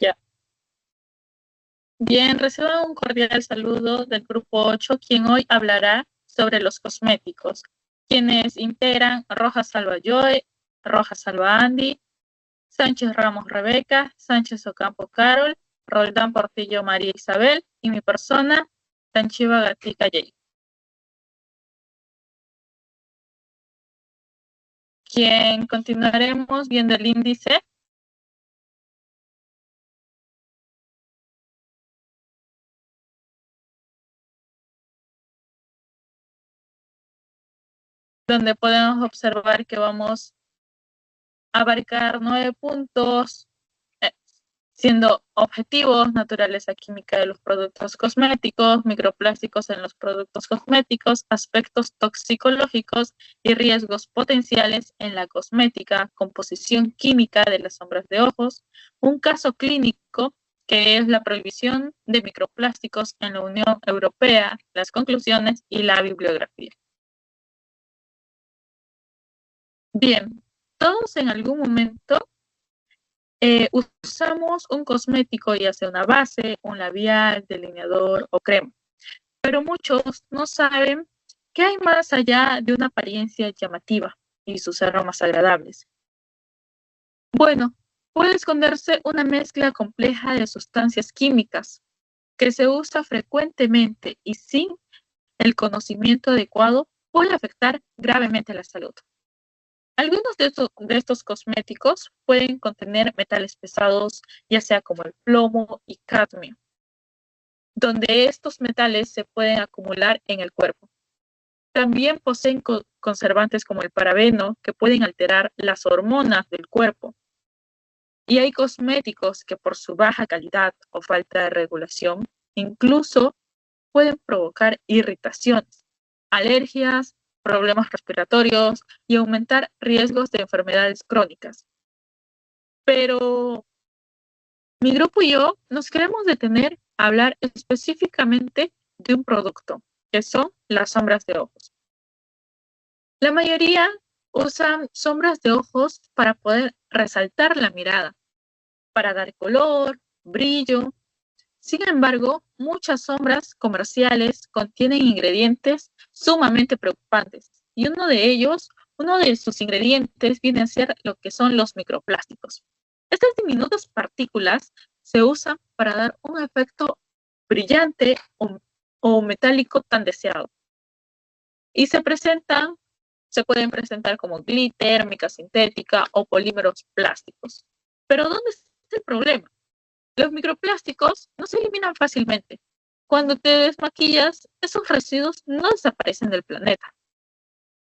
Ya. Bien, reciban un cordial saludo del Grupo 8, quien hoy hablará sobre los cosméticos, quienes integran Rojas Salva Joy, Rojas Salva Andy, Sánchez Ramos Rebeca, Sánchez Ocampo Carol, Roldán Portillo María Isabel y mi persona, Tanchiva Gatica Jay. Quien continuaremos viendo el índice donde podemos observar que vamos a abarcar 9 puntos, siendo objetivos, naturaleza química de los productos cosméticos, microplásticos en los productos cosméticos, aspectos toxicológicos y riesgos potenciales en la cosmética, composición química de las sombras de ojos, un caso clínico que es la prohibición de microplásticos en la Unión Europea, las conclusiones y la bibliografía. Bien, todos en algún momento usamos un cosmético, ya sea una base, un labial, delineador o crema, pero muchos no saben qué hay más allá de una apariencia llamativa y sus aromas agradables. Bueno, puede esconderse una mezcla compleja de sustancias químicas que se usa frecuentemente y sin el conocimiento adecuado puede afectar gravemente la salud. Algunos de estos cosméticos pueden contener metales pesados, ya sea como el plomo y cadmio, donde estos metales se pueden acumular en el cuerpo. También poseen conservantes como el parabeno, que pueden alterar las hormonas del cuerpo. Y hay cosméticos que por su baja calidad o falta de regulación, incluso pueden provocar irritaciones, alergias, problemas respiratorios y aumentar riesgos de enfermedades crónicas. Pero mi grupo y yo nos queremos detener a hablar específicamente de un producto, que son las sombras de ojos. La mayoría usan sombras de ojos para poder resaltar la mirada, para dar color, brillo. Sin embargo, muchas sombras comerciales contienen ingredientes sumamente preocupantes y uno de sus ingredientes viene a ser lo que son los microplásticos. Estas diminutas partículas se usan para dar un efecto brillante o metálico tan deseado y se pueden presentar como glitter, mica sintética o polímeros plásticos. Pero ¿dónde está el problema? Los microplásticos no se eliminan fácilmente. Cuando te desmaquillas, esos residuos no desaparecen del planeta.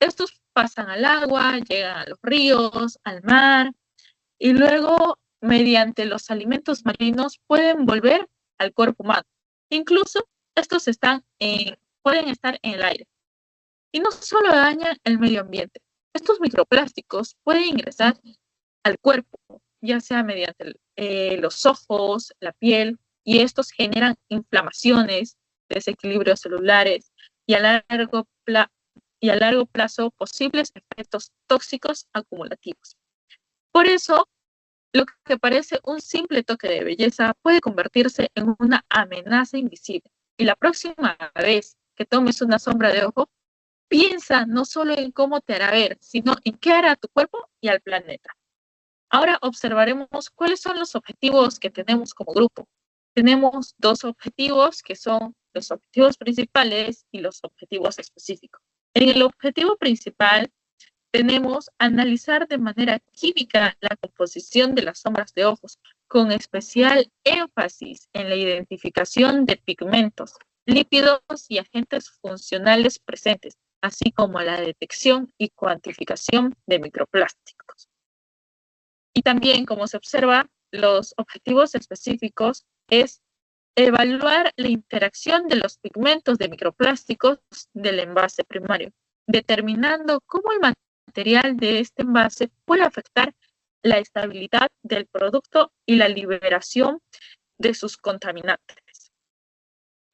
Estos pasan al agua, llegan a los ríos, al mar, y luego, mediante los alimentos marinos, pueden volver al cuerpo humano. Incluso, pueden estar en el aire. Y no solo dañan el medio ambiente. Estos microplásticos pueden ingresar al cuerpo, ya sea mediante los ojos, la piel, y estos generan inflamaciones, desequilibrios celulares y a largo plazo posibles efectos tóxicos acumulativos. Por eso, lo que parece un simple toque de belleza puede convertirse en una amenaza invisible. Y la próxima vez que tomes una sombra de ojo, piensa no solo en cómo te hará ver, sino en qué hará a tu cuerpo y al planeta. Ahora observaremos cuáles son los objetivos que tenemos como grupo. Tenemos dos objetivos que son los objetivos principales y los objetivos específicos. En el objetivo principal tenemos analizar de manera química la composición de las sombras de ojos, con especial énfasis en la identificación de pigmentos, lípidos y agentes funcionales presentes, así como la detección y cuantificación de microplásticos. Y también, como se observa, los objetivos específicos es evaluar la interacción de los pigmentos de microplásticos del envase primario, determinando cómo el material de este envase puede afectar la estabilidad del producto y la liberación de sus contaminantes.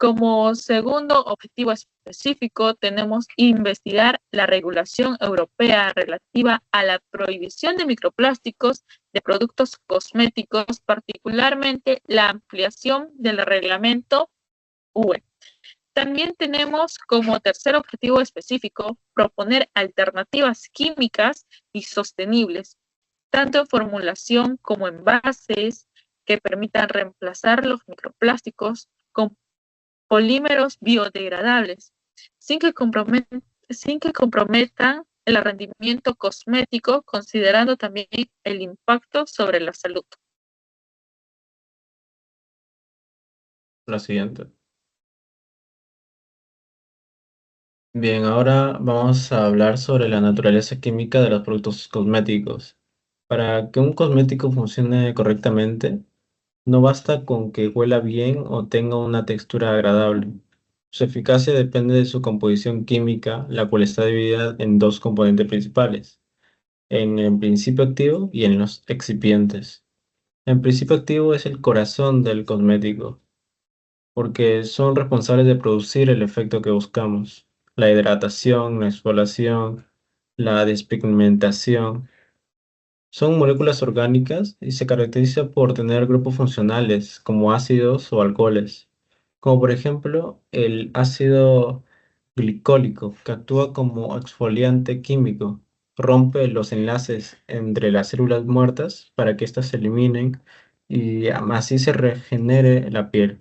Como segundo objetivo específico, tenemos investigar la regulación europea relativa a la prohibición de microplásticos de productos cosméticos, particularmente la ampliación del reglamento UE. También tenemos como tercer objetivo específico proponer alternativas químicas y sostenibles, tanto en formulación como en envases que permitan reemplazar los microplásticos con polímeros biodegradables, sin que comprometan el rendimiento cosmético, considerando también el impacto sobre la salud. La siguiente. Bien, ahora vamos a hablar sobre la naturaleza química de los productos cosméticos. Para que un cosmético funcione correctamente, no basta con que huela bien o tenga una textura agradable. Su eficacia depende de su composición química, la cual está dividida en dos componentes principales, en el principio activo y en los excipientes. El principio activo es el corazón del cosmético, porque son responsables de producir el efecto que buscamos: la hidratación, la exfoliación, la despigmentación. Son moléculas orgánicas y se caracteriza por tener grupos funcionales como ácidos o alcoholes, como por ejemplo el ácido glicólico, que actúa como exfoliante químico, rompe los enlaces entre las células muertas para que éstas se eliminen y así se regenere la piel.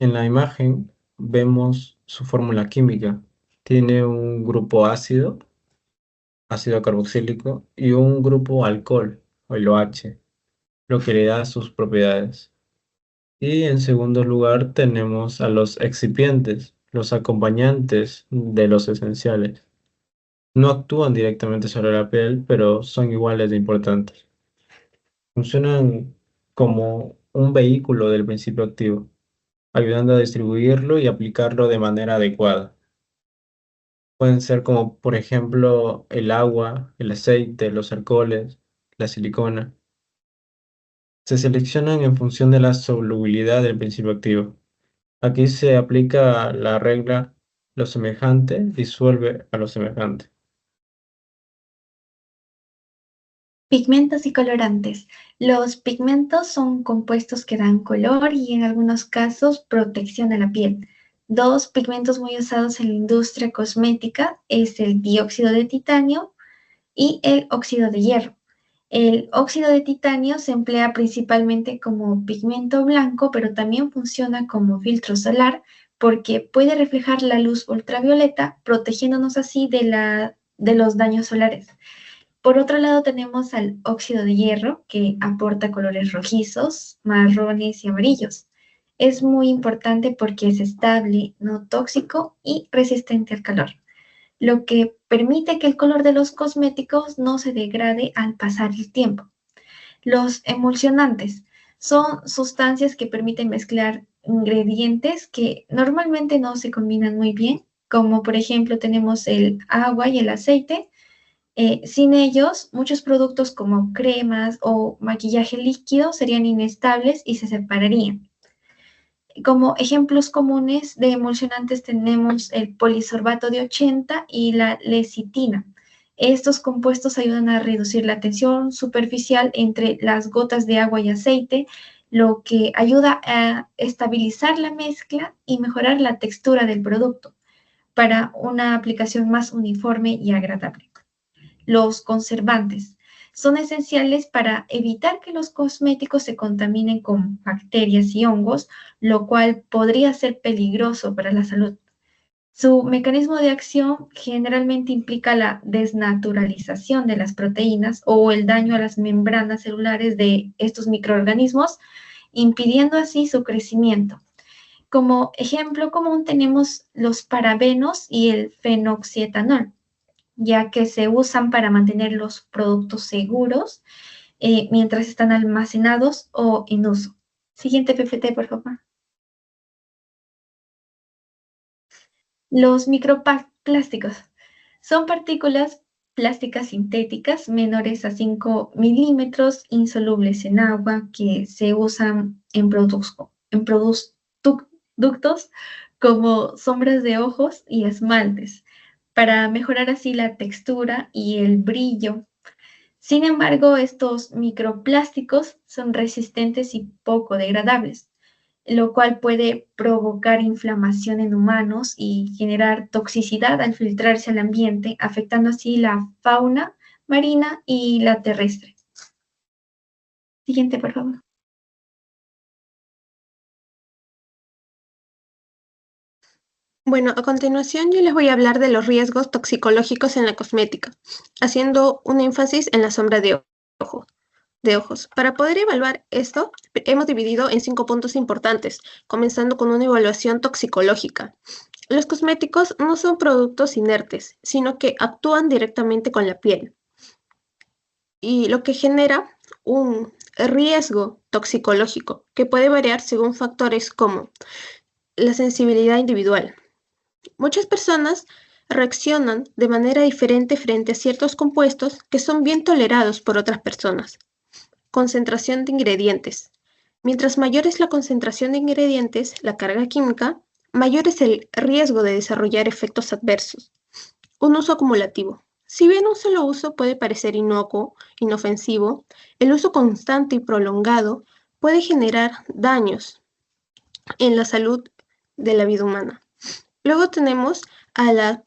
En la imagen vemos su fórmula química. Tiene un grupo ácido, ácido carboxílico, y un grupo alcohol, o el OH, lo que le da sus propiedades. Y en segundo lugar tenemos a los excipientes, los acompañantes de los esenciales. No actúan directamente sobre la piel, pero son iguales de importantes. Funcionan como un vehículo del principio activo, ayudando a distribuirlo y aplicarlo de manera adecuada. Pueden ser como, por ejemplo, el agua, el aceite, los alcoholes, la silicona. Se seleccionan en función de la solubilidad del principio activo. Aquí se aplica la regla: lo semejante disuelve a lo semejante. Pigmentos y colorantes. Los pigmentos son compuestos que dan color y en algunos casos protección a la piel. Dos pigmentos muy usados en la industria cosmética es el dióxido de titanio y el óxido de hierro. El óxido de titanio se emplea principalmente como pigmento blanco, pero también funciona como filtro solar porque puede reflejar la luz ultravioleta, protegiéndonos así de los daños solares. Por otro lado tenemos al óxido de hierro, que aporta colores rojizos, marrones y amarillos. Es muy importante porque es estable, no tóxico y resistente al calor, lo que permite que el color de los cosméticos no se degrade al pasar el tiempo. Los emulsionantes son sustancias que permiten mezclar ingredientes que normalmente no se combinan muy bien, como por ejemplo tenemos el agua y el aceite. Sin ellos, muchos productos como cremas o maquillaje líquido serían inestables y se separarían. Como ejemplos comunes de emulsionantes tenemos el polisorbato de 80 y la lecitina. Estos compuestos ayudan a reducir la tensión superficial entre las gotas de agua y aceite, lo que ayuda a estabilizar la mezcla y mejorar la textura del producto para una aplicación más uniforme y agradable. Los conservantes son esenciales para evitar que los cosméticos se contaminen con bacterias y hongos, lo cual podría ser peligroso para la salud. Su mecanismo de acción generalmente implica la desnaturalización de las proteínas o el daño a las membranas celulares de estos microorganismos, impidiendo así su crecimiento. Como ejemplo común tenemos los parabenos y el fenoxietanol, ya que se usan para mantener los productos seguros mientras están almacenados o en uso. Siguiente PPT, por favor. Los microplásticos son partículas plásticas sintéticas menores a 5 milímetros, insolubles en agua, que se usan en productos como sombras de ojos y esmaltes, para mejorar así la textura y el brillo. Sin embargo, estos microplásticos son resistentes y poco degradables, lo cual puede provocar inflamación en humanos y generar toxicidad al filtrarse al ambiente, afectando así la fauna marina y la terrestre. Siguiente, por favor. Bueno, a continuación yo les voy a hablar de los riesgos toxicológicos en la cosmética, haciendo un énfasis en la sombra de ojos. Para poder evaluar esto, hemos dividido en 5 puntos importantes, comenzando con una evaluación toxicológica. Los cosméticos no son productos inertes, sino que actúan directamente con la piel, y lo que genera un riesgo toxicológico que puede variar según factores como la sensibilidad individual. Muchas personas reaccionan de manera diferente frente a ciertos compuestos que son bien tolerados por otras personas. Concentración de ingredientes. Mientras mayor es la concentración de ingredientes, la carga química, mayor es el riesgo de desarrollar efectos adversos. Un uso acumulativo. Si bien un solo uso puede parecer inocuo, inofensivo, el uso constante y prolongado puede generar daños en la salud de la vida humana. Luego tenemos a la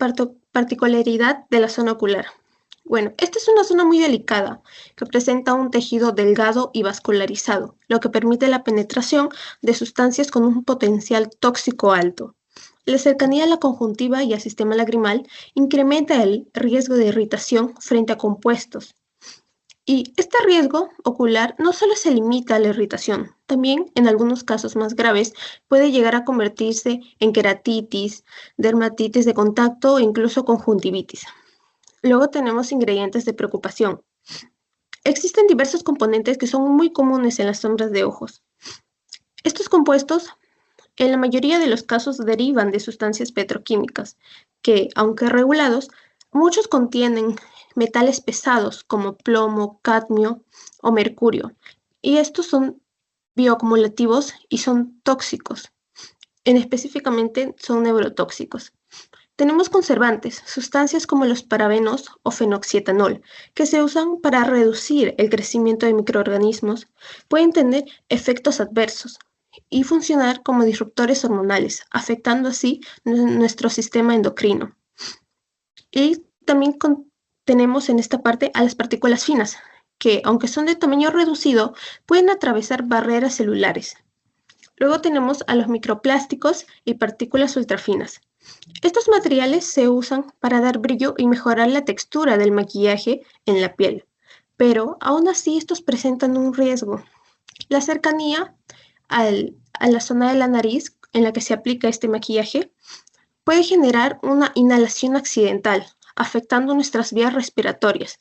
particularidad de la zona ocular. Bueno, esta es una zona muy delicada que presenta un tejido delgado y vascularizado, lo que permite la penetración de sustancias con un potencial tóxico alto. La cercanía a la conjuntiva y al sistema lagrimal incrementa el riesgo de irritación frente a compuestos. Y este riesgo ocular no solo se limita a la irritación, también en algunos casos más graves puede llegar a convertirse en queratitis, dermatitis de contacto o incluso conjuntivitis. Luego tenemos ingredientes de preocupación. Existen diversos componentes que son muy comunes en las sombras de ojos. Estos compuestos, en la mayoría de los casos, derivan de sustancias petroquímicas, que, aunque regulados, muchos contienen metales pesados como plomo, cadmio o mercurio, y estos son bioacumulativos y son tóxicos. Específicamente son neurotóxicos. Tenemos conservantes, sustancias como los parabenos o fenoxietanol, que se usan para reducir el crecimiento de microorganismos, pueden tener efectos adversos y funcionar como disruptores hormonales, afectando así nuestro sistema endocrino. Y también tenemos en esta parte a las partículas finas, que aunque son de tamaño reducido, pueden atravesar barreras celulares. Luego tenemos a los microplásticos y partículas ultrafinas. Estos materiales se usan para dar brillo y mejorar la textura del maquillaje en la piel, pero aún así estos presentan un riesgo. La cercanía a la zona de la nariz en la que se aplica este maquillaje puede generar una inhalación accidental, afectando nuestras vías respiratorias.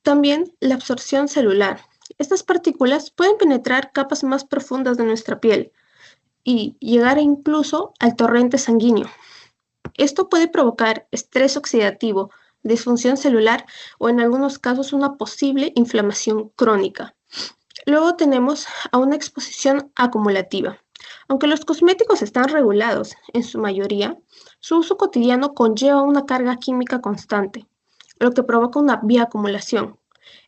También la absorción celular. Estas partículas pueden penetrar capas más profundas de nuestra piel y llegar incluso al torrente sanguíneo. Esto puede provocar estrés oxidativo, disfunción celular o en algunos casos una posible inflamación crónica. Luego tenemos a una exposición acumulativa. Aunque los cosméticos están regulados en su mayoría, su uso cotidiano conlleva una carga química constante, lo que provoca una bioacumulación.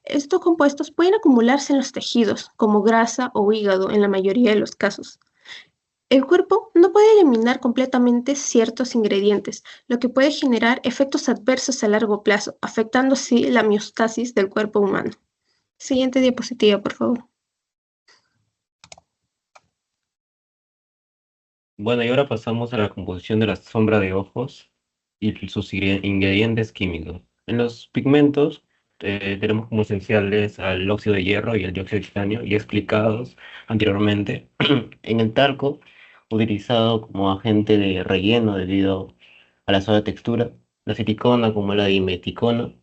Estos compuestos pueden acumularse en los tejidos, como grasa o hígado en la mayoría de los casos. El cuerpo no puede eliminar completamente ciertos ingredientes, lo que puede generar efectos adversos a largo plazo, afectando así la homeostasis del cuerpo humano. Siguiente diapositiva, por favor. Bueno, y ahora pasamos a la composición de la sombra de ojos y sus ingredientes químicos. En los pigmentos tenemos como esenciales al óxido de hierro y el dióxido de titanio, ya explicados anteriormente. En el talco, utilizado como agente de relleno debido a la suave textura, la silicona como la dimeticona,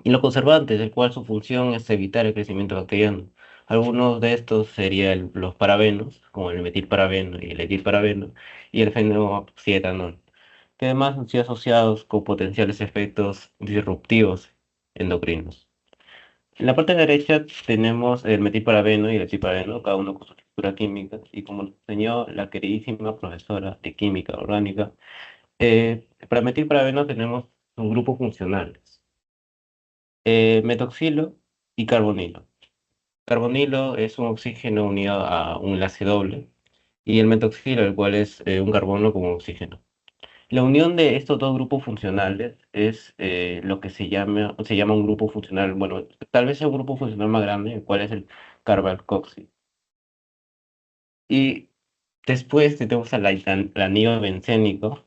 y los conservantes, el cual su función es evitar el crecimiento bacteriano. Algunos de estos serían los parabenos, como el metilparabeno y el etilparabeno, y el fenoxietanol, que además han sido asociados con potenciales efectos disruptivos endocrinos. En la parte derecha tenemos el metilparabeno y el etilparabeno, cada uno con su estructura química, y como nos enseñó la queridísima profesora de química orgánica, para metilparabeno tenemos sus grupos funcionales. Metoxilo y carbonilo. Carbonilo es un oxígeno unido a un enlace doble y el metoxilo, el cual es un carbono con un oxígeno. La unión de estos dos grupos funcionales es lo que se llama un grupo funcional, bueno, tal vez sea un grupo funcional más grande, el cual es el carbalcoxil. Y después tenemos al anillo bencénico,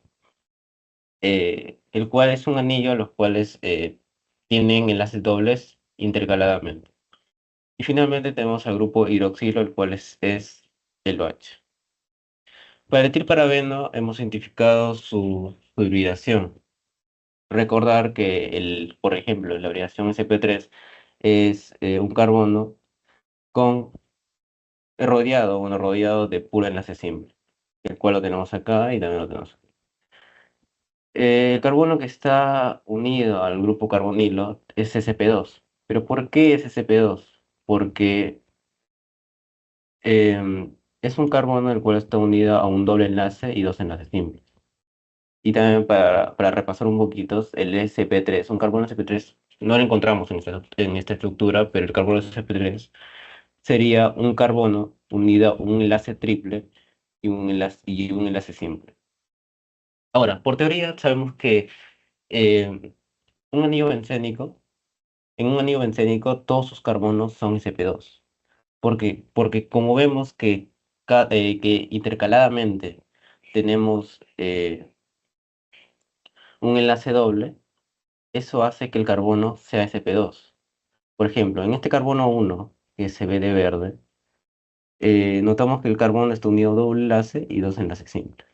el cual es un anillo los cuales tienen enlaces dobles intercaladamente. Y finalmente tenemos al grupo hidroxilo, el cual es el OH. Para el tilparabeno hemos identificado su hibridación. Recordar que, por ejemplo, la hibridación sp3 es un carbono con rodeado de puro enlace simple, el cual lo tenemos acá y también lo tenemos acá. El carbono que está unido al grupo carbonilo es sp2. ¿Pero por qué es sp2? Porque es un carbono el cual está unido a un doble enlace y dos enlaces simples. Y también para repasar un poquito, el sp3, un carbono sp3, no lo encontramos en esta estructura, pero el carbono sp3 sería un carbono unido a un enlace triple y un enlace simple. Ahora, por teoría sabemos que eh, un anillo bencénico, en un anillo bencénico todos sus carbonos son sp2. ¿Por qué? Porque como vemos que intercaladamente tenemos un enlace doble, eso hace que el carbono sea sp2. Por ejemplo, en este carbono 1, que se ve de verde, notamos que el carbono está unido a doble enlace y dos enlaces simples.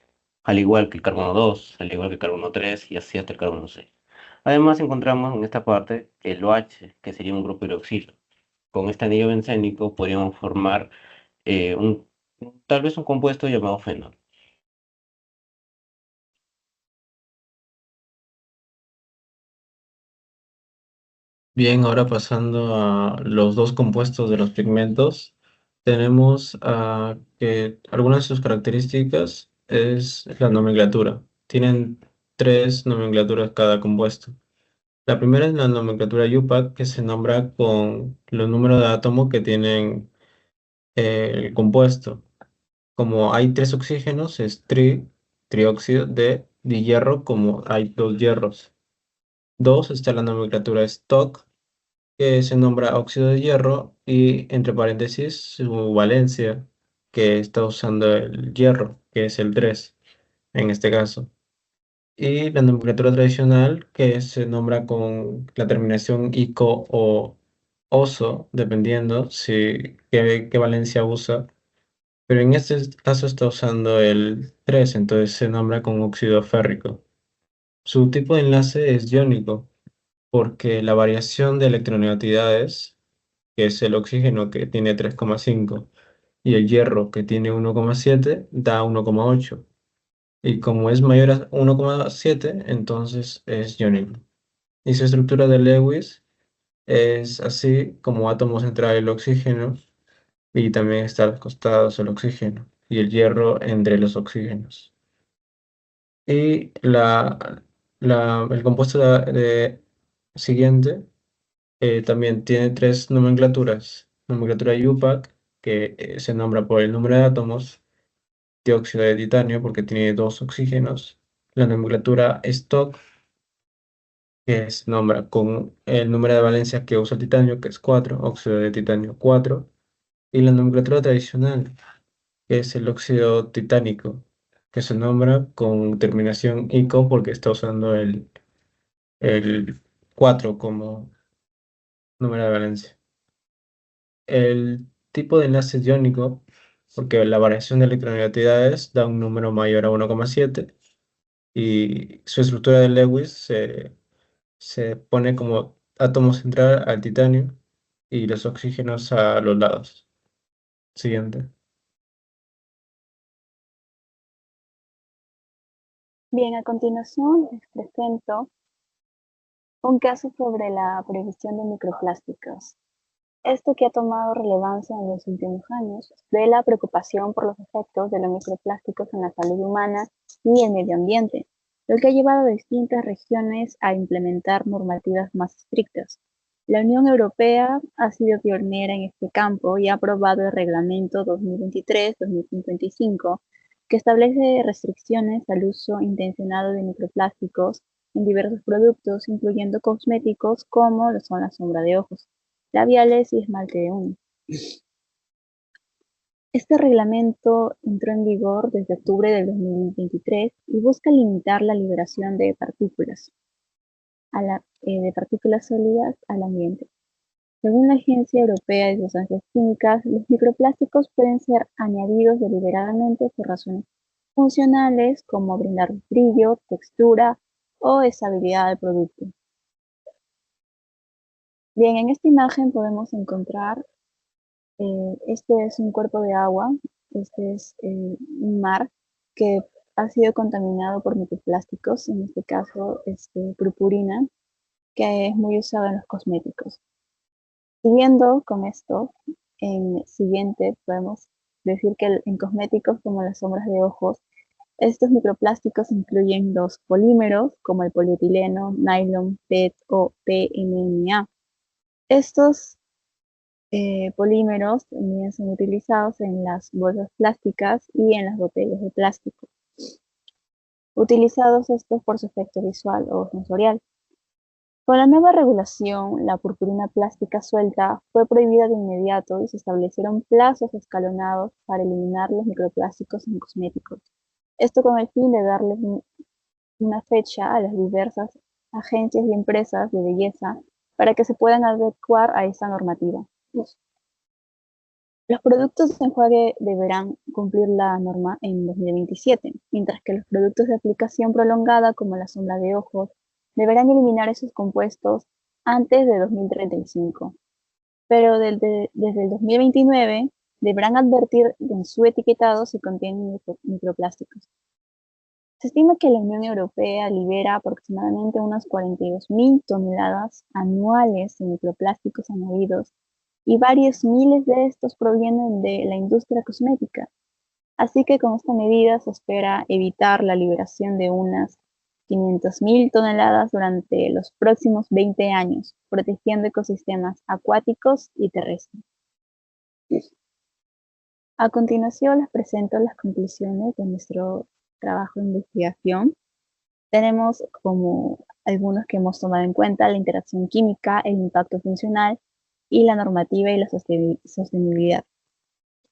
Al igual que el carbono 2, al igual que el carbono 3 y así hasta el carbono 6. Además encontramos en esta parte el OH, que sería un grupo hidroxilo. Con este anillo bencénico podríamos formar eh, un, tal vez un compuesto llamado fenol. Bien, ahora pasando a los dos compuestos de los pigmentos, tenemos que algunas de sus características es la nomenclatura. Tienen tres nomenclaturas cada compuesto. La primera es la nomenclatura UPAC, que se nombra con los números de átomos que tienen el compuesto. Como hay tres oxígenos, es trióxido de dihierro, como hay dos hierros. Dos, está la nomenclatura STOC, que se nombra óxido de hierro y entre paréntesis su valencia, que está usando el hierro, que es el 3 en este caso. Y la nomenclatura tradicional, que se nombra con la terminación ico o oso, dependiendo qué valencia usa. Pero en este caso está usando el 3, entonces se nombra con óxido férrico. Su tipo de enlace es iónico, porque la variación de electronegatividades, que es el oxígeno que tiene 3,5 y el hierro que tiene 1,7, da 1,8. Y como es mayor a 1,7, entonces es iónico. Y su estructura de Lewis es así como átomo central el oxígeno y también está a los costados el oxígeno y el hierro entre los oxígenos. Y el compuesto siguiente también tiene tres nomenclaturas. Nomenclatura UPAC, que se nombra por el número de átomos, dióxido de titanio, porque tiene dos oxígenos. La nomenclatura STOC, que se nombra con el número de valencias que usa el titanio, que es 4, óxido de titanio 4. Y la nomenclatura tradicional, que es el óxido titánico, que se nombra con terminación ICO porque está usando el 4 como número de valencia. El tipo de enlace iónico, porque la variación de electronegatividades da un número mayor a 1,7 y su estructura de Lewis se pone como átomo central al titanio y los oxígenos a los lados. Siguiente. Bien, a continuación les presento un caso sobre la prohibición de microplásticos. Esto que ha tomado relevancia en los últimos años de la preocupación por los efectos de los microplásticos en la salud humana y el medio ambiente, lo que ha llevado a distintas regiones a implementar normativas más estrictas. La Unión Europea ha sido pionera en este campo y ha aprobado el Reglamento 2023-2055, que establece restricciones al uso intencionado de microplásticos en diversos productos, incluyendo cosméticos como lo son la sombra de ojos, labiales y esmalte de uñas. Este reglamento entró en vigor desde octubre del 2023 y busca limitar la liberación de partículas sólidas al ambiente. Según la Agencia Europea de Sustancias Químicas, los microplásticos pueden ser añadidos deliberadamente por razones funcionales como brindar brillo, textura o estabilidad del producto. Bien, en esta imagen podemos encontrar, este es un cuerpo de agua, este es un mar que ha sido contaminado por microplásticos, en este caso purpurina, que es muy usada en los cosméticos. Siguiendo con esto, en siguiente podemos decir que en cosméticos como las sombras de ojos, estos microplásticos incluyen los polímeros como el polietileno, nylon, PET o PMMA. Estos polímeros también son utilizados en las bolsas plásticas y en las botellas de plástico, utilizados estos por su efecto visual o sensorial. Con la nueva regulación, la purpurina plástica suelta fue prohibida de inmediato y se establecieron plazos escalonados para eliminar los microplásticos en cosméticos. Esto con el fin de darles una fecha a las diversas agencias y empresas de belleza para que se puedan adecuar a esta normativa. Los productos de enjuague deberán cumplir la norma en 2027, mientras que los productos de aplicación prolongada, como la sombra de ojos, deberán eliminar esos compuestos antes de 2035. Pero desde el 2029 deberán advertir en su etiquetado si contienen microplásticos. Se estima que la Unión Europea libera aproximadamente unas 42.000 toneladas anuales de microplásticos añadidos y varios miles de estos provienen de la industria cosmética. Así que con esta medida se espera evitar la liberación de unas 500.000 toneladas durante los próximos 20 años, protegiendo ecosistemas acuáticos y terrestres. A continuación les presento las conclusiones de nuestro trabajo de investigación. Tenemos como algunos que hemos tomado en cuenta: la interacción química, el impacto funcional y la normativa y la sostenibilidad.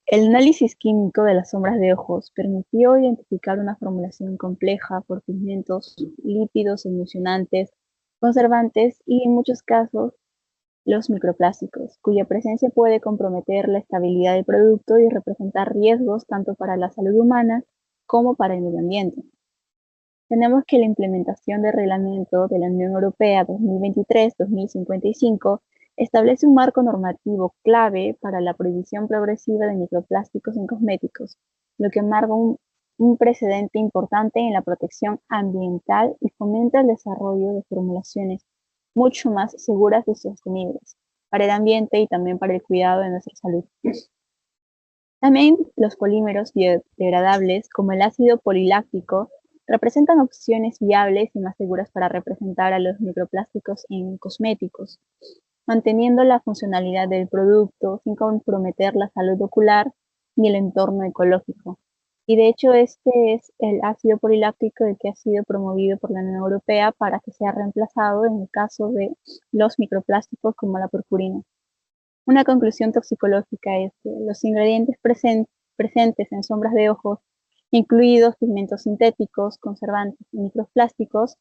El análisis químico de las sombras de ojos permitió identificar una formulación compleja por pigmentos, lípidos, emulsionantes, conservantes y, en muchos casos, los microplásticos, cuya presencia puede comprometer la estabilidad del producto y representar riesgos tanto para la salud humana como para el medio ambiente. Tenemos que la implementación del Reglamento de la Unión Europea 2023-2055 establece un marco normativo clave para la prohibición progresiva de microplásticos en cosméticos, lo que marca un precedente importante en la protección ambiental y fomenta el desarrollo de formulaciones mucho más seguras y sostenibles para el ambiente y también para el cuidado de nuestra salud. También los polímeros biodegradables, como el ácido poliláctico, representan opciones viables y más seguras para representar a los microplásticos en cosméticos, manteniendo la funcionalidad del producto sin comprometer la salud ocular ni el entorno ecológico. Y de hecho este es el ácido poliláctico el que ha sido promovido por la Unión Europea para que sea reemplazado en el caso de los microplásticos como la purpurina. Una conclusión toxicológica es que los ingredientes presentes en sombras de ojos, incluidos pigmentos sintéticos, conservantes y microplásticos,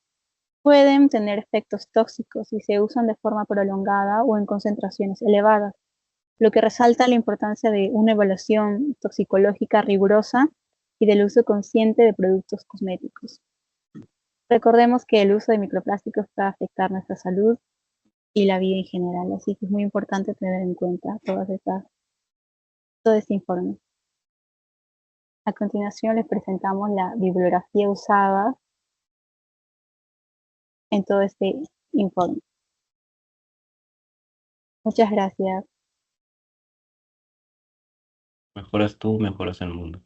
pueden tener efectos tóxicos si se usan de forma prolongada o en concentraciones elevadas, lo que resalta la importancia de una evaluación toxicológica rigurosa y del uso consciente de productos cosméticos. Recordemos que el uso de microplásticos puede afectar nuestra salud y la vida en general, así que es muy importante tener en cuenta todo este informe. A continuación les presentamos la bibliografía usada en todo este informe. Muchas gracias. Mejoras tú, mejoras el mundo.